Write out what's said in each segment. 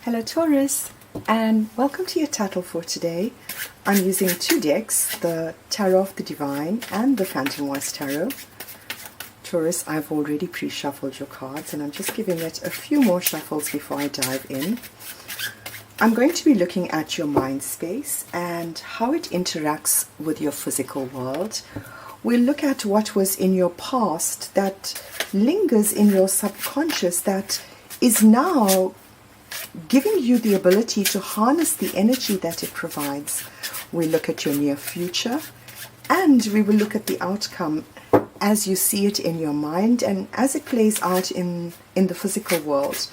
Hello Taurus, and welcome to your Tatle for today. I'm using two decks, the Tarot of the Divine and the Phantom Wise Tarot. Taurus, I've already pre-shuffled your cards and I'm just giving it a few more shuffles before I dive in. I'm going to be looking at your mind space and how it interacts with your physical world. We'll look at what was in your past that lingers in your subconscious that is now giving you the ability to harness the energy that it provides. We'll look at your near future and we will look at the outcome as you see it in your mind and as it plays out in the physical world.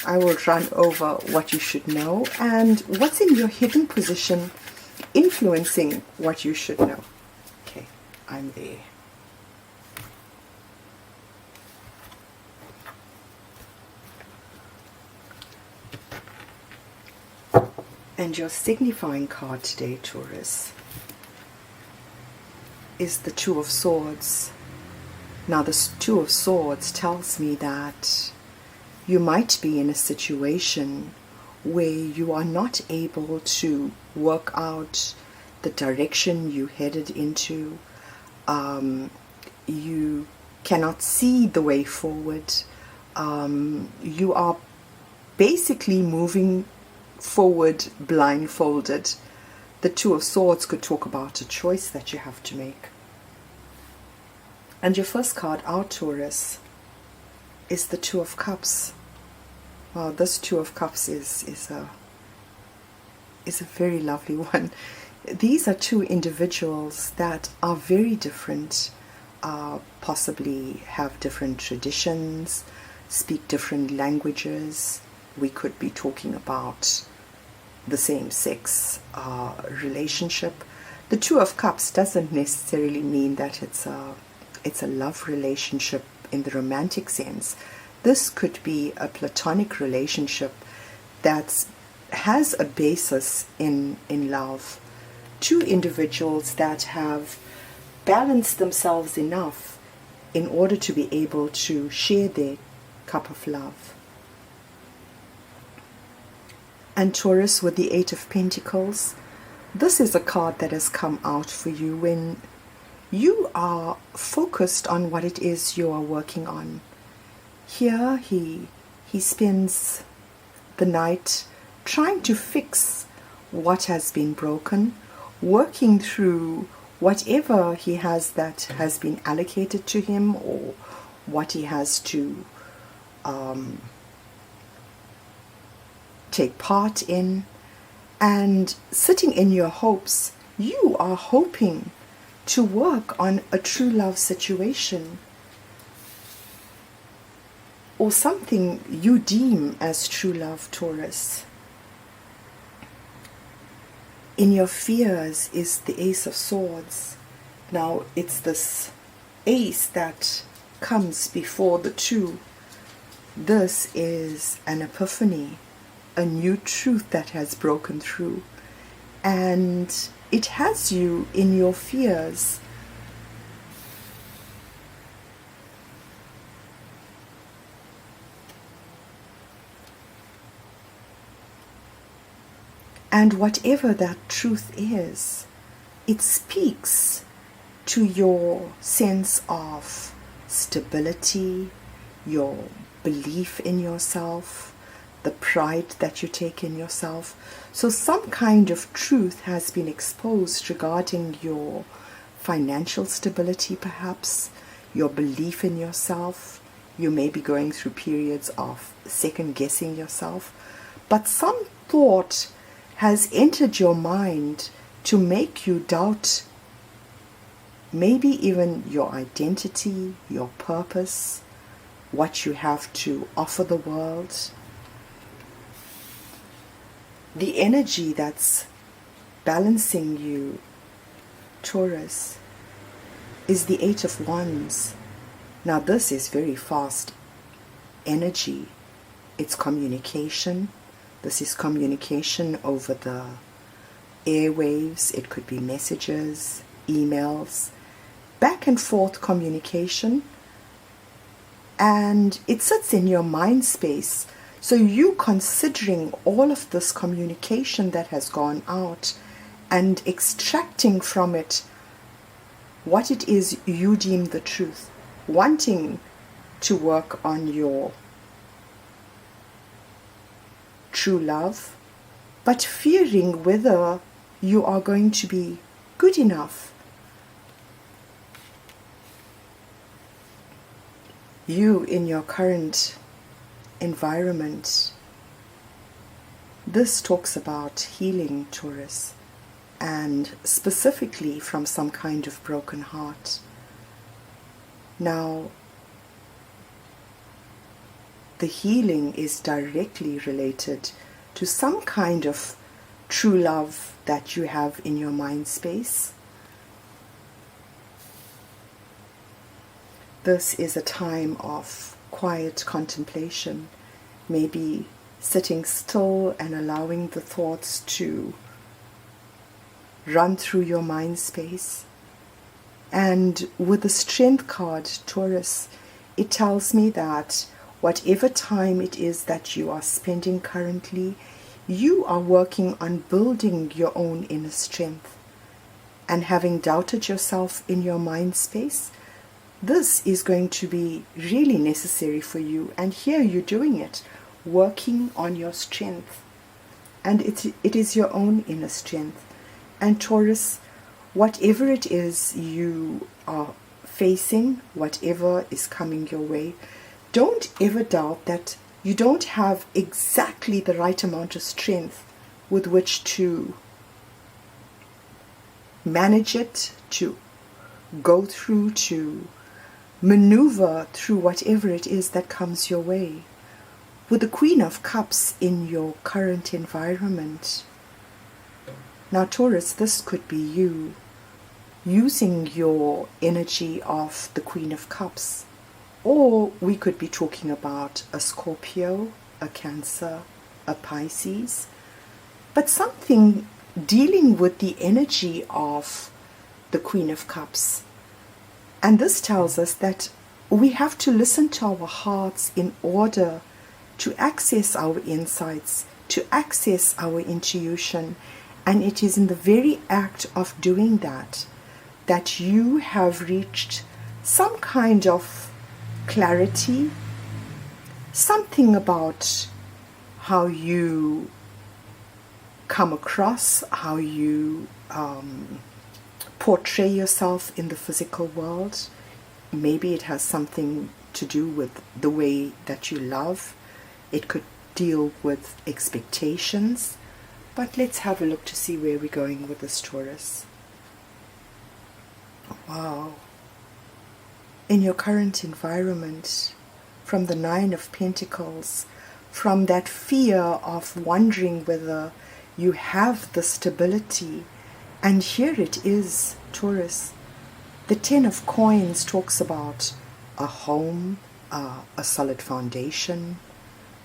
I will run over what you should know and what's in your hidden position influencing what you should know. Okay, I'm there. And your signifying card today, Taurus, is the Two of Swords. Now, the Two of Swords tells me that you might be in a situation where you are not able to work out the direction you headed into. You cannot see the way forward. You are basically moving forward blindfolded. The Two of Swords could talk about a choice that you have to make. And your first card out, Taurus, is the Two of Cups. Well, this Two of Cups is a very lovely one. These are two individuals that are very different, possibly have different traditions, speak different languages. We could be talking about the same-sex relationship. The Two of Cups doesn't necessarily mean that it's a love relationship in the romantic sense. This could be a platonic relationship that has a basis in love. Two individuals that have balanced themselves enough in order to be able to share their cup of love. And Taurus, with the Eight of Pentacles, this is a card that has come out for you when you are focused on what it is you are working on. Here he spends the night trying to fix what has been broken, working through whatever he has that has been allocated to him or what he has to take part in. And sitting in your hopes, you are hoping to work on a true love situation or something you deem as true love, Taurus. In your fears is the Ace of Swords. Now it's this ace that comes before the two. This is an epiphany, a new truth that has broken through, and it has you in your fears. And whatever that truth is, it speaks to your sense of stability, your belief in yourself, the pride that you take in yourself. So some kind of truth has been exposed regarding your financial stability, perhaps, your belief in yourself. You may be going through periods of second guessing yourself, but some thought has entered your mind to make you doubt maybe even your identity, your purpose, what you have to offer the world. The energy that's balancing you, Taurus, is the Eight of Wands. Now this is very fast energy. It's communication. This is communication over the airwaves. It could be messages, emails, back and forth communication. And it sits in your mind space So you considering all of this communication that has gone out and extracting from it what it is you deem the truth, wanting to work on your true love, but fearing whether you are going to be good enough. You in your current environment, this talks about healing, Taurus, and specifically from some kind of broken heart. Now, the healing is directly related to some kind of true love that you have in your mind space. This is a time of quiet contemplation, maybe sitting still and allowing the thoughts to run through your mind space. And with the Strength card, Taurus, it tells me that whatever time it is that you are spending currently, you are working on building your own inner strength. And having doubted yourself in your mind space, this is going to be really necessary for you. And here you're doing it, working on your strength. And it is your own inner strength. And Taurus, whatever it is you are facing, whatever is coming your way, don't ever doubt that you don't have exactly the right amount of strength with which to manage it, to go through, to maneuver through whatever it is that comes your way. With the Queen of Cups in your current environment. Now, Taurus, this could be you using your energy of the Queen of Cups. Or we could be talking about a Scorpio, a Cancer, a Pisces. But something dealing with the energy of the Queen of Cups. And this tells us that we have to listen to our hearts in order to access our insights, to access our intuition. And it is in the very act of doing that that you have reached some kind of clarity, something about how you come across, how you portray yourself in the physical world. Maybe it has something to do with the way that you love. It could deal with expectations. But let's have a look to see where we're going with this, Taurus. Wow. In your current environment, from the Nine of Pentacles, from that fear of wondering whether you have the stability. And here it is, Taurus. The Ten of Coins talks about a home, a solid foundation,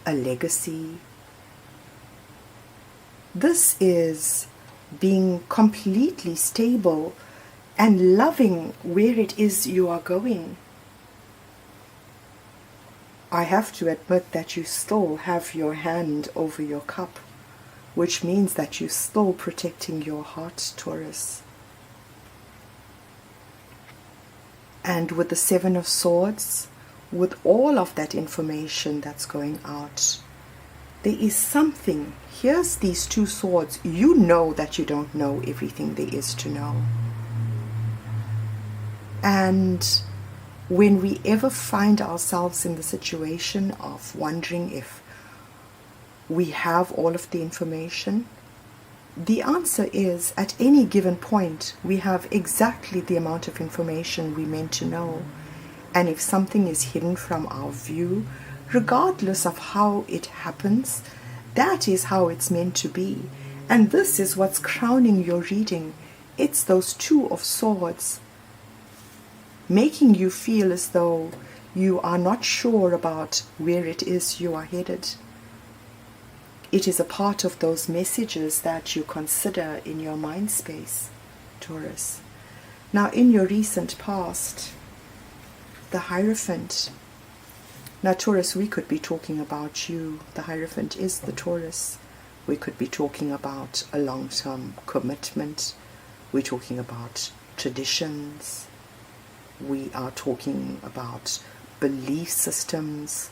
a legacy. This is being completely stable and loving where it is you are going. I have to admit that you still have your hand over your cup, which means that you're still protecting your heart, Taurus. And with the Seven of Swords, with all of that information that's going out, there is something. Here's these two swords. You know that you don't know everything there is to know. And when we ever find ourselves in the situation of wondering if we have all of the information, the answer is at any given point we have exactly the amount of information we meant to know. And if something is hidden from our view, regardless of how it happens, that is how it's meant to be. And this is what's crowning your reading. It's those Two of Swords, making you feel as though you are not sure about where it is you are headed. It is a part of those messages that you consider in your mind space, Taurus. Now, in your recent past, the Hierophant, Now, Taurus, we could be talking about you. The Hierophant is the Taurus. We could be talking about a long-term commitment. We're talking about traditions. We are talking about belief systems.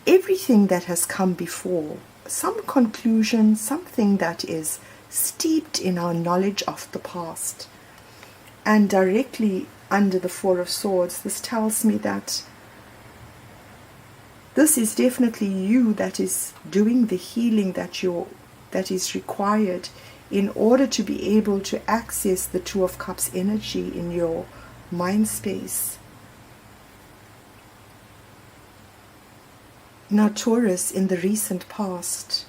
Everything that has come before. Some conclusion, something that is steeped in our knowledge of the past. And directly under the Four of Swords, this tells me that this is definitely you that is doing the healing that is required in order to be able to access the Two of Cups energy in your mind space. Now, Taurus, in the recent past,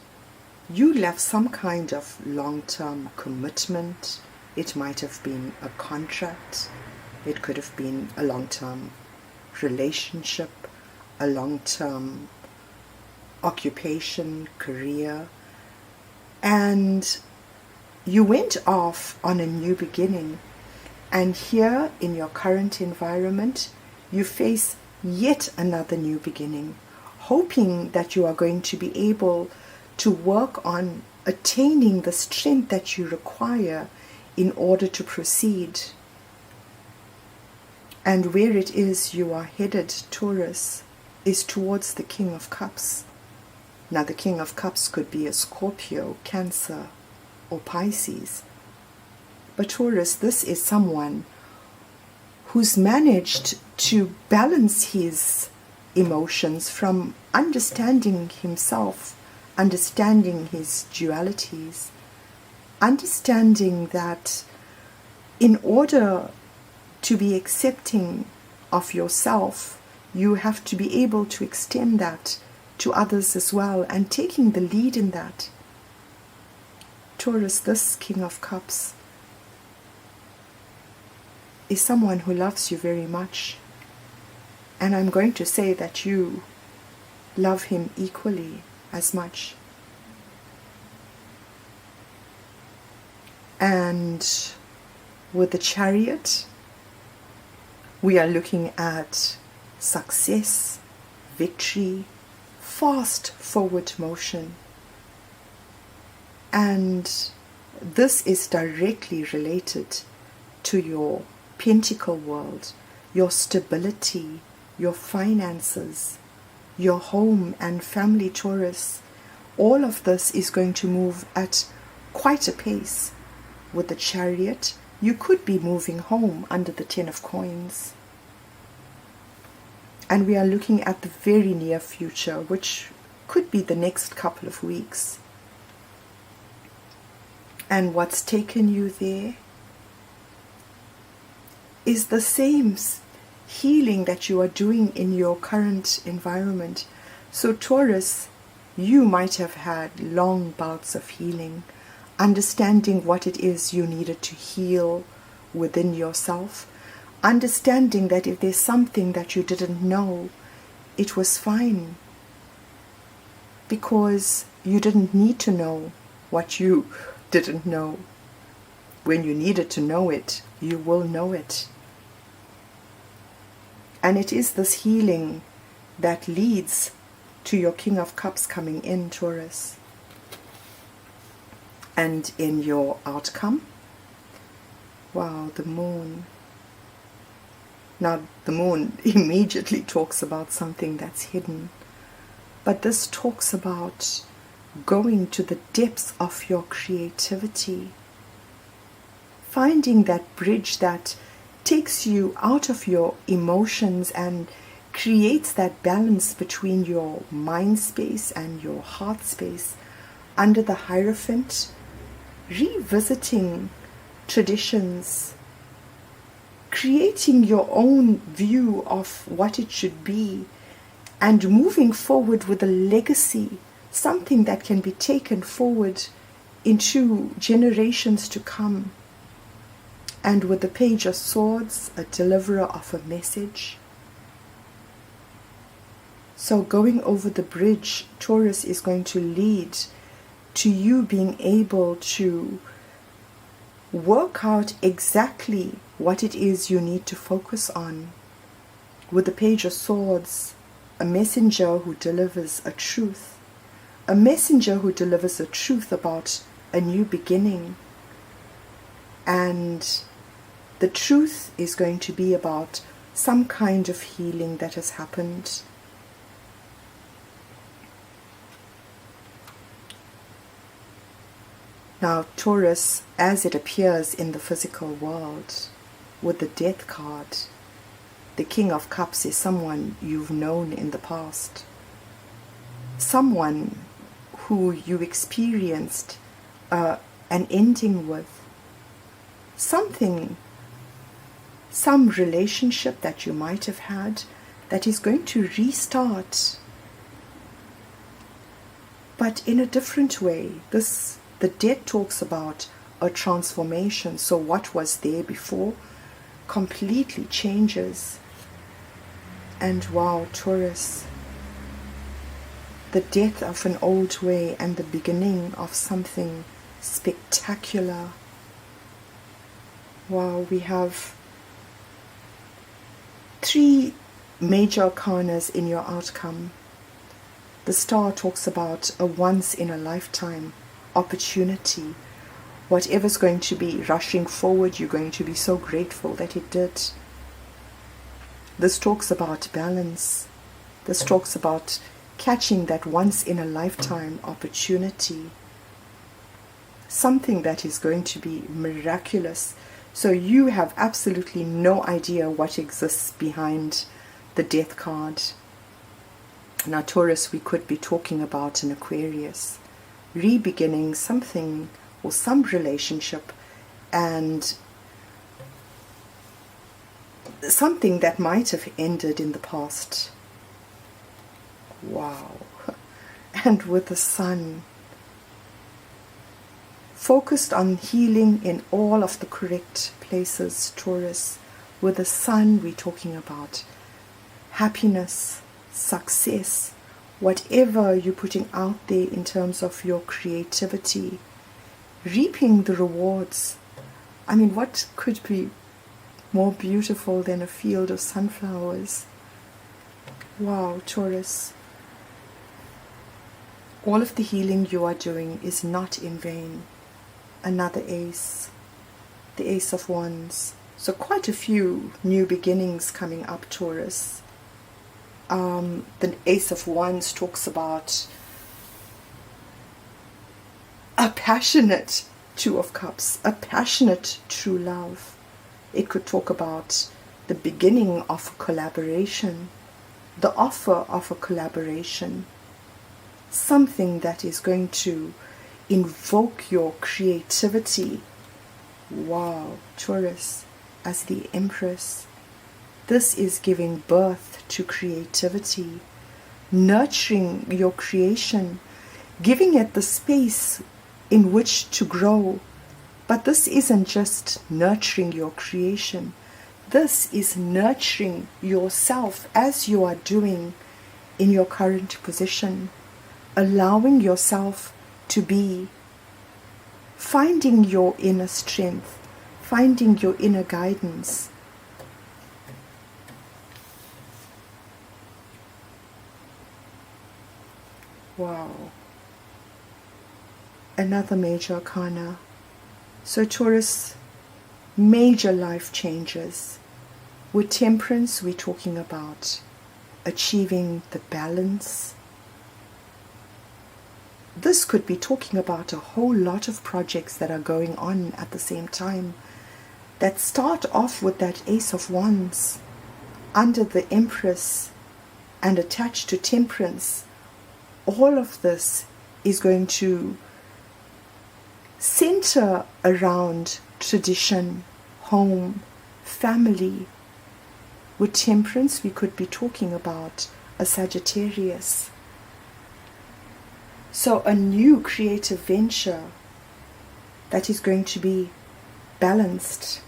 you left some kind of long-term commitment. It might have been a contract. It could have been a long-term relationship, a long-term occupation, career. And you went off on a new beginning. And here in your current environment, you face yet another new beginning, hoping that you are going to be able to work on attaining the strength that you require in order to proceed. And where it is you are headed, Taurus, is towards the King of Cups. Now, the King of Cups could be a Scorpio, Cancer, or Pisces. But Taurus, this is someone who's managed to balance his emotions from understanding himself, understanding his dualities, understanding that in order to be accepting of yourself, you have to be able to extend that to others as well, and taking the lead in that. Taurus, this King of Cups, is someone who loves you very much. And I'm going to say that you love him equally as much. And with the Chariot, we are looking at success, victory, fast forward motion. And this is directly related to your Pentacle world, your stability, your finances, your home and family, Taurus. All of this is going to move at quite a pace. With the Chariot, you could be moving home under the 10 of Coins. And we are looking at the very near future, which could be the next couple of weeks. And what's taken you there is the same healing that you are doing in your current environment. So Taurus, you might have had long bouts of healing, understanding what it is you needed to heal within yourself, understanding that if there's something that you didn't know, it was fine, because you didn't need to know what you didn't know. When you needed to know it, you will know it. And it is this healing that leads to your King of Cups coming in, Taurus. And in your outcome, wow, the Moon. Now, the Moon immediately talks about something that's hidden. But this talks about going to the depths of your creativity, finding that bridge that takes you out of your emotions and creates that balance between your mind space and your heart space. Under the Hierophant, revisiting traditions, creating your own view of what it should be, and moving forward with a legacy, something that can be taken forward into generations to come. And with the Page of Swords, a deliverer of a message. So going over the bridge, Taurus, is going to lead to you being able to work out exactly what it is you need to focus on. With the Page of Swords, a messenger who delivers a truth. A messenger who delivers a truth about a new beginning. And the truth is going to be about some kind of healing that has happened. Now, Taurus, as it appears in the physical world, with the Death card, the King of Cups is someone you've known in the past. Someone who you experienced an ending with. Some relationship that you might have had that is going to restart, but in a different way. The Death talks about a transformation, so what was there before completely changes. And wow, Taurus, the death of an old way and the beginning of something spectacular. Wow, we have 3 major arcanas in your outcome. The Star talks about a once-in-a-lifetime opportunity. Whatever's going to be rushing forward, you're going to be so grateful that it did. This talks about balance. This talks about catching that once-in-a-lifetime opportunity. Something that is going to be miraculous. So you have absolutely no idea what exists behind the Death card. Now, Taurus, we could be talking about an Aquarius. Re-beginning something or some relationship, and something that might have ended in the past. Wow. And with the Sun, focused on healing in all of the correct places, Taurus. With the Sun, we're talking about happiness, success, whatever you're putting out there in terms of your creativity, reaping the rewards. I mean, what could be more beautiful than a field of sunflowers? Wow, Taurus. All of the healing you are doing is not in vain. Another ace, the Ace of Wands. So quite a few new beginnings coming up, Taurus. The Ace of Wands talks about a passionate Two of Cups, a passionate true love. It could talk about the beginning of a collaboration, the offer of a collaboration, something that is going to invoke your creativity. Wow, Taurus, as the Empress, this is giving birth to creativity, nurturing your creation, giving it the space in which to grow. But this isn't just nurturing your creation. This is nurturing yourself as you are doing in your current position, allowing yourself to be, finding your inner strength, finding your inner guidance. Wow. Another major arcana. So Taurus, major life changes. With Temperance, we're talking about achieving the balance. This could be talking about a whole lot of projects that are going on at the same time, that start off with that Ace of Wands under the Empress and attached to Temperance. All of this is going to center around tradition, home, family. With Temperance, we could be talking about a Sagittarius. So a new creative venture that is going to be balanced.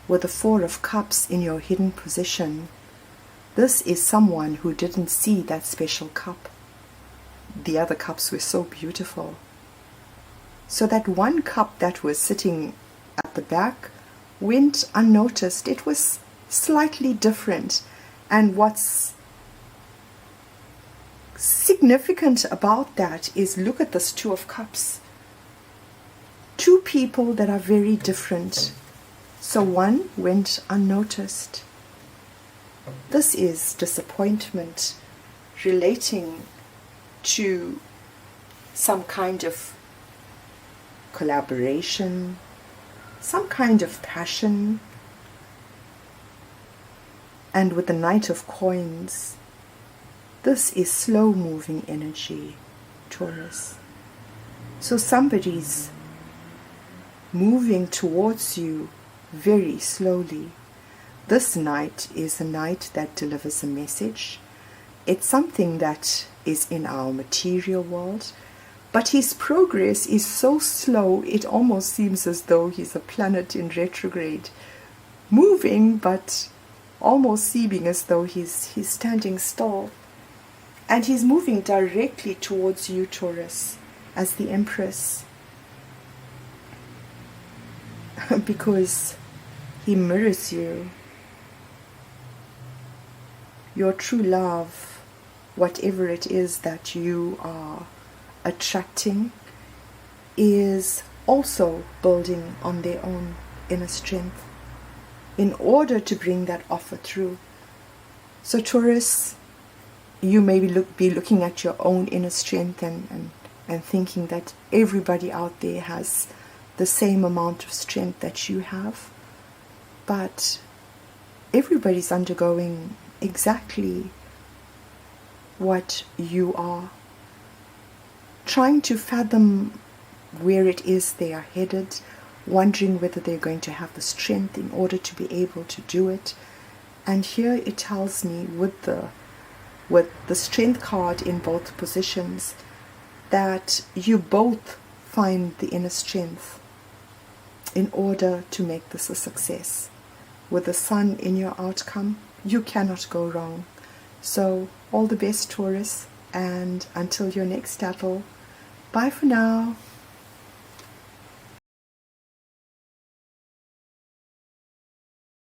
With the Four of Cups in your hidden position, this is someone who didn't see that special cup. The other cups were so beautiful. So that one cup that was sitting at the back went unnoticed. It was slightly different. And what's significant about that is, look at this Two of Cups. Two people that are very different. So one went unnoticed. This is disappointment relating to some kind of collaboration, some kind of passion. And with the Knight of Coins, this is slow moving energy, Taurus. So somebody's moving towards you very slowly. This knight is a knight that delivers a message. It's something that is in our material world, but his progress is so slow it almost seems as though he's a planet in retrograde, moving but almost seeming as though he's standing still. And he's moving directly towards you, Taurus, as the Empress, because he mirrors you. Your true love, whatever it is that you are attracting, is also building on their own inner strength in order to bring that offer through. So Taurus, you may be looking at your own inner strength and thinking that everybody out there has the same amount of strength that you have, but everybody's undergoing exactly what you are, trying to fathom where it is they are headed, wondering whether they're going to have the strength in order to be able to do it. And here it tells me, with the strength card in both positions, that you both find the inner strength in order to make this a success. With the Sun in your outcome, you cannot go wrong. So all the best, Taurus, and until your next Tatle, bye for now.